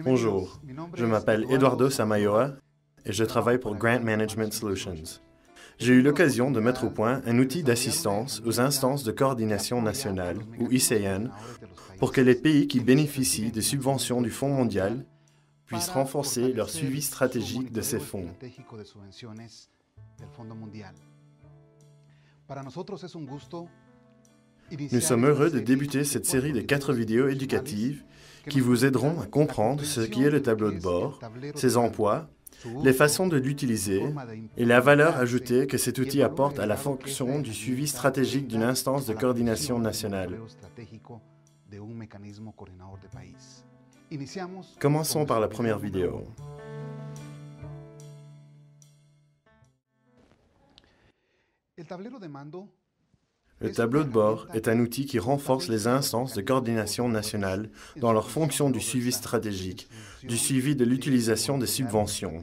Bonjour, je m'appelle Eduardo Samayoa et je travaille pour Grant Management Solutions. J'ai eu l'occasion de mettre au point un outil d'assistance aux instances de coordination nationale, ou ICN, pour que les pays qui bénéficient des subventions du Fonds mondial puissent renforcer leur suivi stratégique de ces fonds. Nous sommes heureux de débuter cette série de 4 vidéos éducatives qui vous aideront à comprendre ce qui est le tableau de bord, ses emplois, les façons de l'utiliser et la valeur ajoutée que cet outil apporte à la fonction du suivi stratégique d'une instance de coordination nationale. Commençons par la première vidéo. Le tableau de bord est un outil qui renforce les instances de coordination nationale dans leur fonction du suivi stratégique, du suivi de l'utilisation des subventions.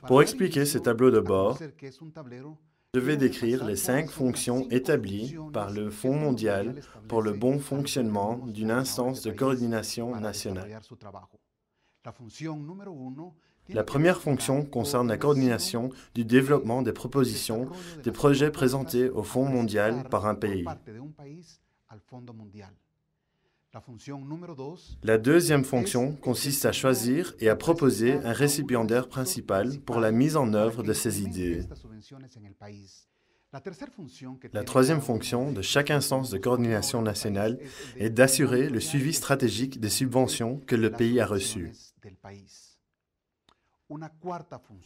Pour expliquer ce tableau de bord, je vais décrire les 5 fonctions établies par le Fonds mondial pour le bon fonctionnement d'une instance de coordination nationale. La première fonction concerne la coordination du développement des propositions des projets présentés au Fonds mondial par un pays. La deuxième fonction consiste à choisir et à proposer un récipiendaire principal pour la mise en œuvre de ces idées. La troisième fonction de chaque instance de coordination nationale est d'assurer le suivi stratégique des subventions que le pays a reçues.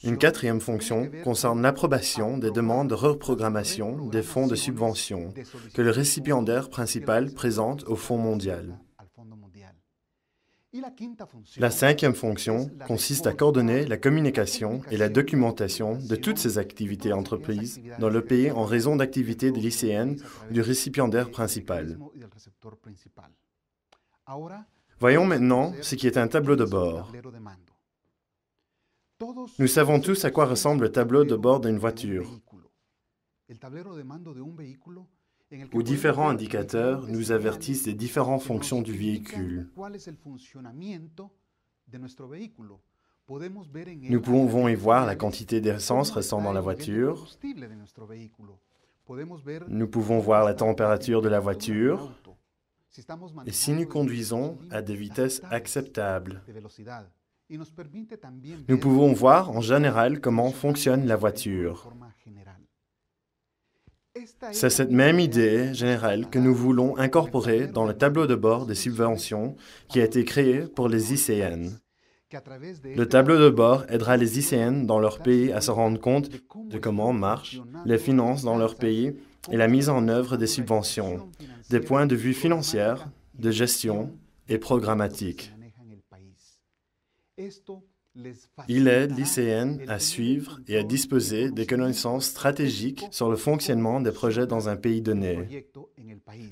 Une quatrième fonction concerne l'approbation des demandes de reprogrammation des fonds de subvention que le récipiendaire principal présente au Fonds mondial. La cinquième fonction consiste à coordonner la communication et la documentation de toutes ces activités entreprises dans le pays en raison d'activités de l'ICN ou du récipiendaire principal. Voyons maintenant ce qui est un tableau de bord. Nous savons tous à quoi ressemble le tableau de bord d'une voiture, où différents indicateurs nous avertissent des différentes fonctions du véhicule. Nous pouvons y voir la quantité d'essence restant dans la voiture. Nous pouvons voir la température de la voiture et si nous conduisons à des vitesses acceptables. Nous pouvons voir en général comment fonctionne la voiture. C'est cette même idée générale que nous voulons incorporer dans le tableau de bord des subventions qui a été créé pour les ICN. Le tableau de bord aidera les ICN dans leur pays à se rendre compte de comment marchent les finances dans leur pays et la mise en œuvre des subventions, des points de vue financiers, de gestion et programmatique. Il aide l'ICN à suivre et à disposer des connaissances stratégiques sur le fonctionnement des projets dans un pays donné.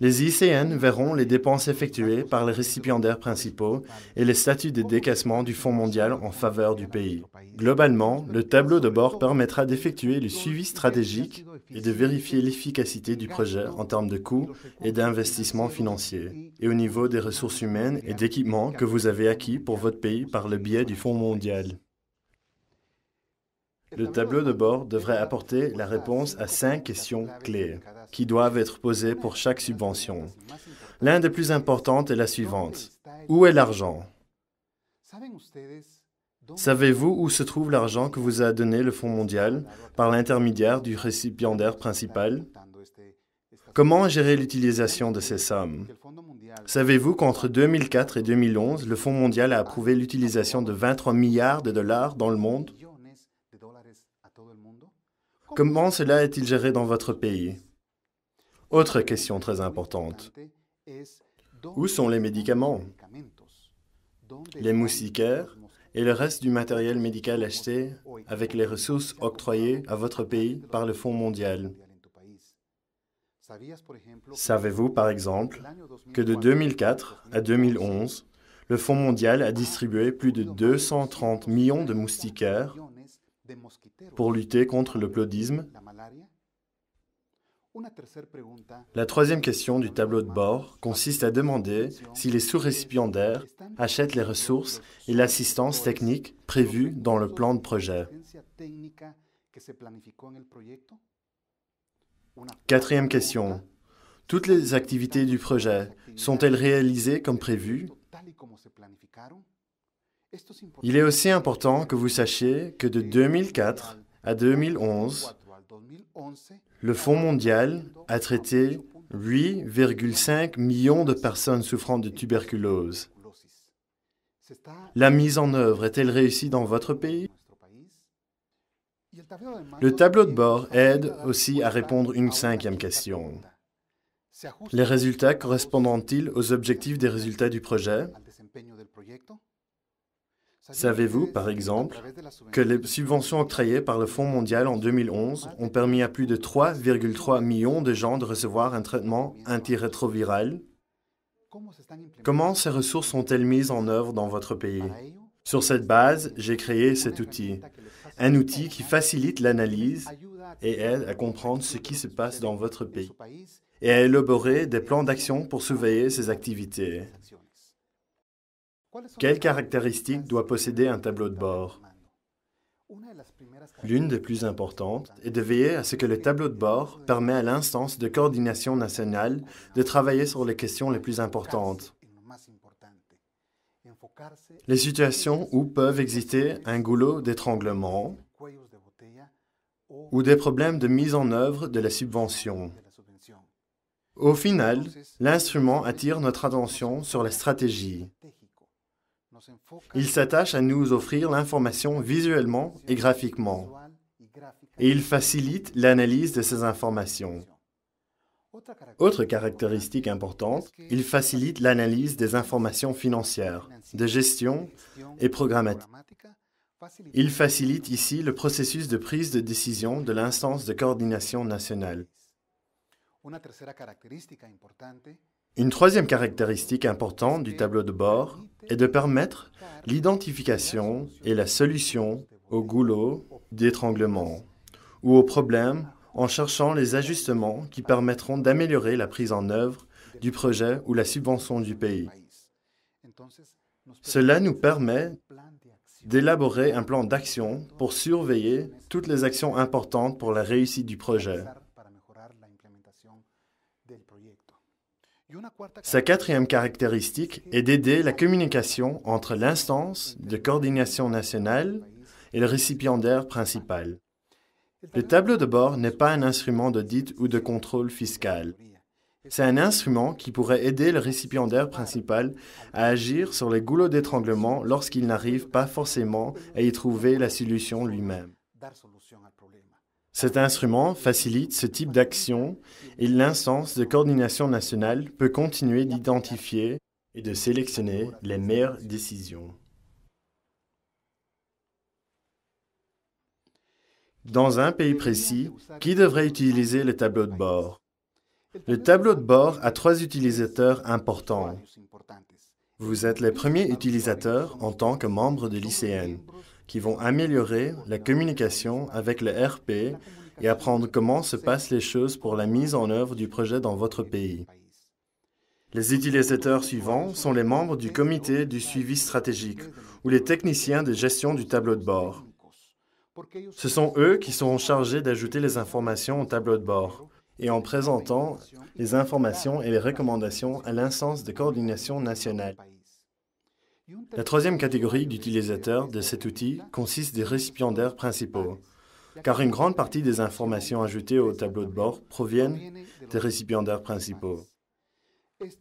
Les ICN verront les dépenses effectuées par les récipiendaires principaux et les statuts de décaissement du Fonds mondial en faveur du pays. Globalement, le tableau de bord permettra d'effectuer le suivi stratégique et de vérifier l'efficacité du projet en termes de coûts et d'investissements financiers, et au niveau des ressources humaines et d'équipements que vous avez acquis pour votre pays par le biais du Fonds mondial. Le tableau de bord devrait apporter la réponse à 5 questions clés qui doivent être posées pour chaque subvention. L'une des plus importantes est la suivante. Où est l'argent? Savez-vous où se trouve l'argent que vous a donné le Fonds mondial par l'intermédiaire du récipiendaire principal? Comment gérer l'utilisation de ces sommes? Savez-vous qu'entre 2004 et 2011, le Fonds mondial a approuvé l'utilisation de 23 milliards de dollars dans le monde? Comment cela est-il géré dans votre pays? Autre question très importante. Où sont les médicaments? Les moustiquaires et le reste du matériel médical acheté avec les ressources octroyées à votre pays par le Fonds mondial. Savez-vous, par exemple, que de 2004 à 2011, le Fonds mondial a distribué plus de 230 millions de moustiquaires pour lutter contre le paludisme? La troisième question du tableau de bord consiste à demander si les sous-récipiendaires achètent les ressources et l'assistance technique prévues dans le plan de projet. Quatrième question. Toutes les activités du projet sont-elles réalisées comme prévu? Il est aussi important que vous sachiez que de 2004 à 2011, le Fonds mondial a traité 8,5 millions de personnes souffrant de tuberculose. La mise en œuvre est-elle réussie dans votre pays? Le tableau de bord aide aussi à répondre une cinquième question. Les résultats correspondent-ils aux objectifs des résultats du projet? Savez-vous, par exemple, que les subventions octroyées par le Fonds mondial en 2011 ont permis à plus de 3,3 millions de gens de recevoir un traitement antirétroviral? Comment ces ressources sont-elles mises en œuvre dans votre pays? Sur cette base, j'ai créé cet outil. Un outil qui facilite l'analyse et aide à comprendre ce qui se passe dans votre pays et à élaborer des plans d'action pour surveiller ces activités. Quelles caractéristiques doit posséder un tableau de bord? L'une des plus importantes est de veiller à ce que le tableau de bord permet à l'instance de coordination nationale de travailler sur les questions les plus importantes. Les situations où peuvent exister un goulot d'étranglement ou des problèmes de mise en œuvre de la subvention. Au final, l'instrument attire notre attention sur la stratégie. Il s'attache à nous offrir l'information visuellement et graphiquement, et il facilite l'analyse de ces informations. Autre caractéristique importante, il facilite l'analyse des informations financières, de gestion et programmatique. Il facilite ici le processus de prise de décision de l'instance de coordination nationale. Une troisième caractéristique importante du tableau de bord est de permettre l'identification et la solution aux goulots d'étranglement ou aux problèmes en cherchant les ajustements qui permettront d'améliorer la prise en œuvre du projet ou la subvention du pays. Cela nous permet d'élaborer un plan d'action pour surveiller toutes les actions importantes pour la réussite du projet. Sa quatrième caractéristique est d'aider la communication entre l'instance de coordination nationale et le récipiendaire principal. Le tableau de bord n'est pas un instrument d'audit ou de contrôle fiscal. C'est un instrument qui pourrait aider le récipiendaire principal à agir sur les goulots d'étranglement lorsqu'il n'arrive pas forcément à y trouver la solution lui-même. Cet instrument facilite ce type d'action et l'instance de coordination nationale peut continuer d'identifier et de sélectionner les meilleures décisions. Dans un pays précis, qui devrait utiliser le tableau de bord? Le tableau de bord a 3 utilisateurs importants. Vous êtes les premiers utilisateurs en tant que membre de l'ICN, qui vont améliorer la communication avec le RP et apprendre comment se passent les choses pour la mise en œuvre du projet dans votre pays. Les utilisateurs suivants sont les membres du comité du suivi stratégique ou les techniciens de gestion du tableau de bord. Ce sont eux qui seront chargés d'ajouter les informations au tableau de bord et en présentant les informations et les recommandations à l'instance de coordination nationale. La troisième catégorie d'utilisateurs de cet outil consiste des récipiendaires principaux, car une grande partie des informations ajoutées au tableau de bord proviennent des récipiendaires principaux.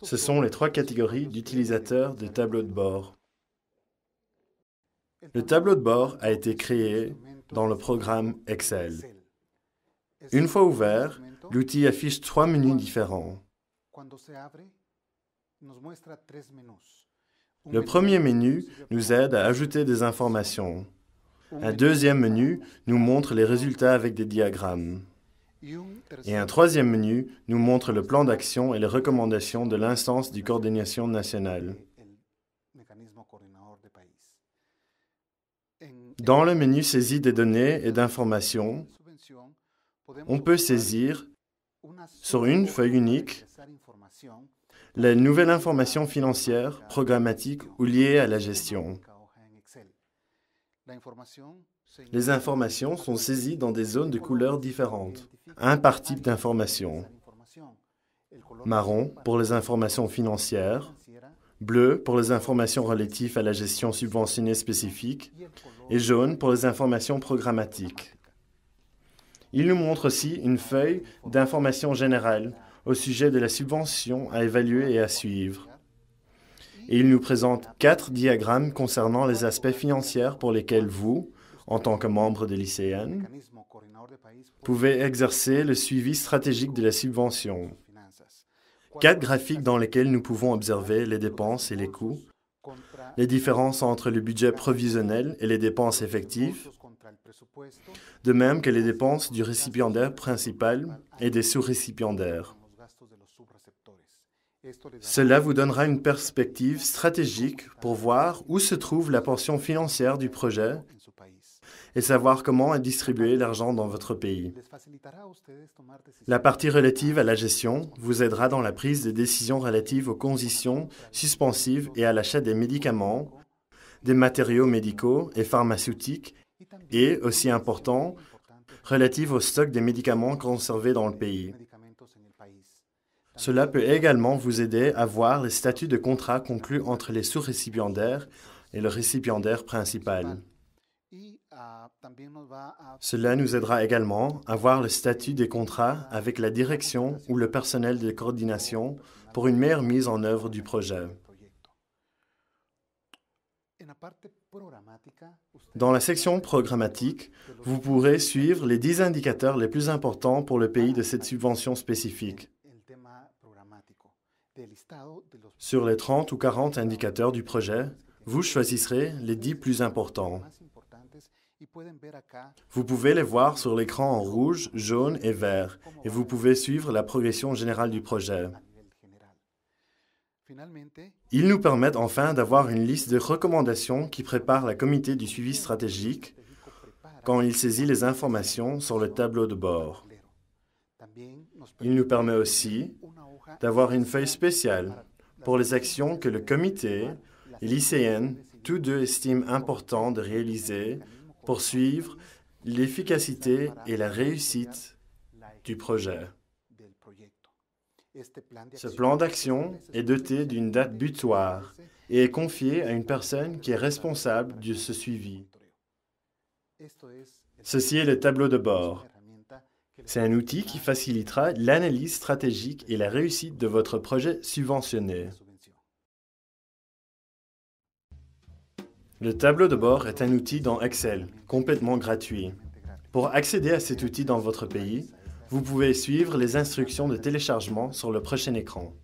Ce sont les 3 catégories d'utilisateurs de tableau de bord. Le tableau de bord a été créé dans le programme Excel. Une fois ouvert, l'outil affiche 3 menus différents. Le premier menu nous aide à ajouter des informations. Un deuxième menu nous montre les résultats avec des diagrammes. Et un troisième menu nous montre le plan d'action et les recommandations de l'instance de coordination nationale. Dans le menu Saisie des données et d'informations, on peut saisir Sur une feuille unique, les nouvelles informations financières, programmatiques ou liées à la gestion. Les informations sont saisies dans des zones de couleurs différentes. Un par type d'information. Marron pour les informations financières, bleu pour les informations relatives à la gestion subventionnée spécifique et jaune pour les informations programmatiques. Il nous montre aussi une feuille d'informations générales au sujet de la subvention à évaluer et à suivre. Et il nous présente 4 diagrammes concernant les aspects financiers pour lesquels vous, en tant que membre de l'ICN, pouvez exercer le suivi stratégique de la subvention. 4 graphiques dans lesquels nous pouvons observer les dépenses et les coûts, les différences entre le budget provisionnel et les dépenses effectives, de même que les dépenses du récipiendaire principal et des sous-récipiendaires. Cela vous donnera une perspective stratégique pour voir où se trouve la portion financière du projet et savoir comment est distribué l'argent dans votre pays. La partie relative à la gestion vous aidera dans la prise de décisions relatives aux conditions suspensives et à l'achat des médicaments, des matériaux médicaux et pharmaceutiques et, aussi important, relatives au stock des médicaments conservés dans le pays. Cela peut également vous aider à voir les statuts de contrat conclus entre les sous-récipiendaires et le récipiendaire principal. Cela nous aidera également à voir le statut des contrats avec la direction ou le personnel de coordination pour une meilleure mise en œuvre du projet. Dans la section programmatique, vous pourrez suivre les 10 indicateurs les plus importants pour le pays de cette subvention spécifique. Sur les 30 ou 40 indicateurs du projet, vous choisirez les 10 plus importants. Vous pouvez les voir sur l'écran en rouge, jaune et vert, et vous pouvez suivre la progression générale du projet. Ils nous permettent enfin d'avoir une liste de recommandations qui prépare le comité du suivi stratégique quand il saisit les informations sur le tableau de bord. Il nous permet aussi d'avoir une feuille spéciale pour les actions que le comité et l'ICN, tous deux estiment important de réaliser pour suivre l'efficacité et la réussite du projet. Ce plan d'action est doté d'une date butoir et est confié à une personne qui est responsable de ce suivi. Ceci est le tableau de bord. C'est un outil qui facilitera l'analyse stratégique et la réussite de votre projet subventionné. Le tableau de bord est un outil dans Excel, complètement gratuit. Pour accéder à cet outil dans votre pays, vous pouvez suivre les instructions de téléchargement sur le prochain écran.